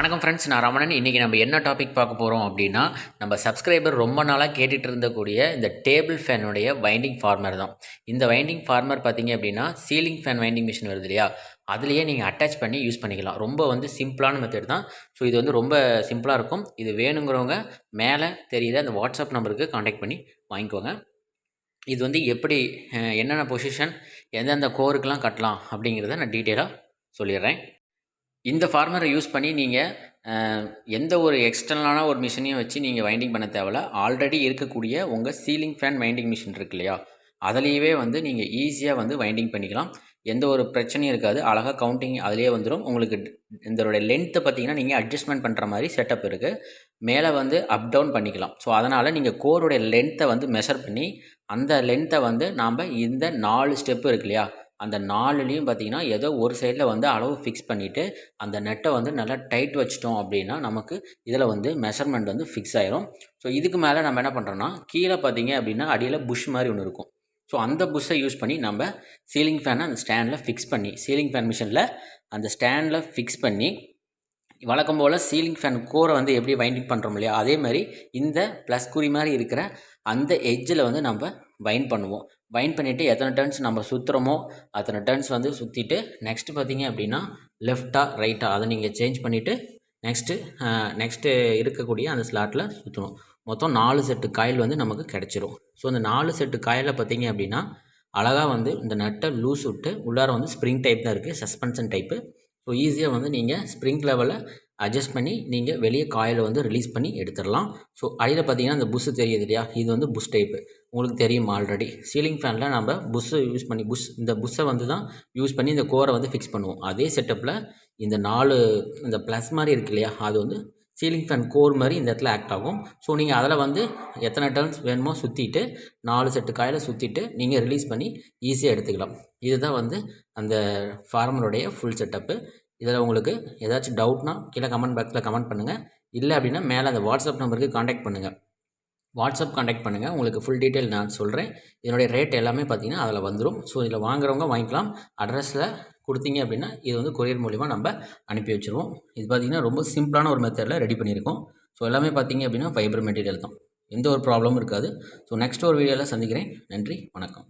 வணக்கம் ஃப்ரெண்ட்ஸ், நான் ரமணன். இன்றைக்கி நம்ம என்ன டாபிக் பார்க்க போகிறோம் அப்படின்னா, நம்ம சப்ஸ்கிரைபர் ரொம்ப நாளாக கேட்டுட்டு இருந்தக்கூடிய இந்த டேபிள் ஃபேனுடைய வைண்டிங் ஃபார்மர் தான். இந்த வைண்டிங் ஃபார்மர் பார்த்தீங்க அப்படின்னா, சீலிங் ஃபேன் வைண்டிங் மிஷின் வருது இல்லையா, அதுலேயே நீங்கள் அட்டாச் பண்ணி யூஸ் பண்ணிக்கலாம். ரொம்ப சிம்பிளான மெத்தட் தான். ஸோ இது ரொம்ப சிம்பிளாக இருக்கும். இது வேணுங்கிறவங்க மேலே தெரியுற அந்த வாட்ஸ்அப் நம்பருக்கு காண்டாக்ட் பண்ணி வாங்கிக்கோங்க. இது எப்படி என்னென்ன பொசிஷன், எந்தெந்த கோருக்கெலாம் கட்டலாம் அப்படிங்கிறத நான் டீட்டெயிலாக சொல்லிடுறேன். இந்த ஃபார்மரை யூஸ் பண்ணி நீங்கள் எந்த ஒரு எக்ஸ்டர்னலான ஒரு மிஷினையும் வச்சு நீங்கள் வைண்டிங் பண்ண தேவையில்ல. ஆல்ரெடி இருக்கக்கூடிய உங்கள் சீலிங் ஃபேன் வைண்டிங் மிஷின் இருக்கு இல்லையா, அதிலேயே நீங்கள் ஈஸியாக வைண்டிங் பண்ணிக்கலாம். எந்த ஒரு பிரச்சனையும் இருக்காது. அழகாக கவுண்டிங் அதிலே வந்துடும். உங்களுக்கு இதோடைய லென்த்தை பார்த்தீங்கன்னா நீங்கள் அட்ஜஸ்ட்மெண்ட் பண்ணுற மாதிரி செட்டப் இருக்குது. மேலே அப் டவுன் பண்ணிக்கலாம். ஸோ அதனால் நீங்கள் கோருடைய லென்த்தை மெஷர் பண்ணி அந்த லென்த்தை நாம் இந்த 4 ஸ்டெப்பு இருக்கு இல்லையா, அந்த 4லேயும் பார்த்தீங்கன்னா ஏதோ ஒரு சைடில் அளவு ஃபிக்ஸ் பண்ணிவிட்டு அந்த நெட்டை நல்லா டைட் வச்சிட்டோம் அப்படின்னா நமக்கு இதில் மெஷர்மெண்ட் ஃபிக்ஸ் ஆயிரும். ஸோ இதுக்கு மேலே நம்ம என்ன பண்ணுறோன்னா, கீழே பார்த்தீங்க அப்படின்னா அடியில் புஷ் மாதிரி ஒன்று இருக்கும். ஸோ அந்த புஷ்ஷை யூஸ் பண்ணி நம்ம சீலிங் ஃபேனை அந்த ஸ்டாண்டில் ஃபிக்ஸ் பண்ணி, சீலிங் ஃபேன் மிஷினில் அந்த ஸ்டாண்டில் ஃபிக்ஸ் பண்ணி, வழக்கம் போல் சீலிங் ஃபேன் கோரை எப்படி வைண்டிங் பண்ணுறோம் இல்லையா, அதே மாதிரி இந்த ப்ளஸ் குறி மாதிரி இருக்கிற அந்த எட்ஜில் நம்ம வைண்ட் பண்ணுவோம். வைண்ட் பண்ணிவிட்டு எத்தனை டர்ன்ஸ் நம்ம சுற்றுறோமோ அத்தனை டர்ன்ஸ் சுற்றிட்டு, நெக்ஸ்ட்டு பார்த்தீங்க அப்படின்னா லெஃப்டாக ரைட்டாக அதை நீங்கள் சேஞ்ச் பண்ணிவிட்டு நெக்ஸ்ட்டு இருக்கக்கூடிய அந்த ஸ்லாட்டில் சுற்றணும். மொத்தம் 4 செட்டு காயில் நமக்கு கிடச்சிரும். ஸோ அந்த 4 செட்டு காயில் பார்த்தீங்க அப்படின்னா அழகாக இந்த நட்டை லூஸ் விட்டு உள்ளார ஸ்ப்ரிங் டைப் தான் இருக்குது, சஸ்பென்ஷன் டைப்பு. ஸோ ஈஸியாக நீங்கள் ஸ்ப்ரிங் லெவலை அட்ஜஸ்ட் பண்ணி நீங்கள் வெளியே காயில் ரிலீஸ் பண்ணி எடுத்துடலாம். ஸோ அடியில் பார்த்தீங்கன்னா அந்த புஷ்ஷு தெரியுது இல்லையா, இது புஷ் டைப்பு உங்களுக்கு தெரியும். ஆல்ரெடி சீலிங் ஃபேனில் நம்ம புஷ்ஷு யூஸ் பண்ணி இந்த புஷ்ஷை தான் யூஸ் பண்ணி இந்த கோரை ஃபிக்ஸ் பண்ணுவோம். அதே செட்டப்பில் இந்த 4 இந்த ப்ளஸ் மாதிரி இருக்குது இல்லையா, அது சீலிங் ஃபேன் கோர் மாதிரி இந்த இடத்துல ஆக்ட் ஆகும். ஸோ நீங்கள் அதில் எத்தனை டர்ன்ஸ் வேணுமோ சுற்றிட்டு 4 செட்டு காயில் சுற்றிட்டு நீங்கள் ரிலீஸ் பண்ணி ஈஸியாக எடுத்துக்கலாம். இதுதான் அந்த ஃபார்மருடைய ஃபுல் செட்டப்பு. இதில் உங்களுக்கு ஏதாச்சும் டவுட்னா கீழே கமெண்ட் பாக்ஸில் கமெண்ட் பண்ணுங்கள். இல்லை அப்படின்னா மேலே அந்த வாட்ஸ்அப் நம்பருக்கு காண்டாக்ட் பண்ணுங்கள். உங்களுக்கு ஃபுல் டீட்டெயில் நான் சொல்கிறேன். இதனுடைய ரேட் எல்லாமே பார்த்தீங்கன்னா அதில் வந்துடும். ஸோ இதில் வாங்குறவங்க வாங்கிக்கலாம். அட்ரஸில் கொடுத்தீங்க அப்படின்னா இது கொரியர் மூலிமா நம்ம அனுப்பி வச்சுருவோம். இது பார்த்திங்கன்னா ரொம்ப சிம்பிளான ஒரு மெத்தடில் ரெடி பண்ணியிருக்கோம். ஸோ எல்லாமே பார்த்தீங்க அப்படின்னா ஃபைபர் மெட்டீரியல் தான், எந்த ஒரு ப்ராப்ளமும் இருக்காது. ஸோ நெக்ஸ்ட் ஒரு வீடியோவில் சந்திக்கிறேன். நன்றி, வணக்கம்.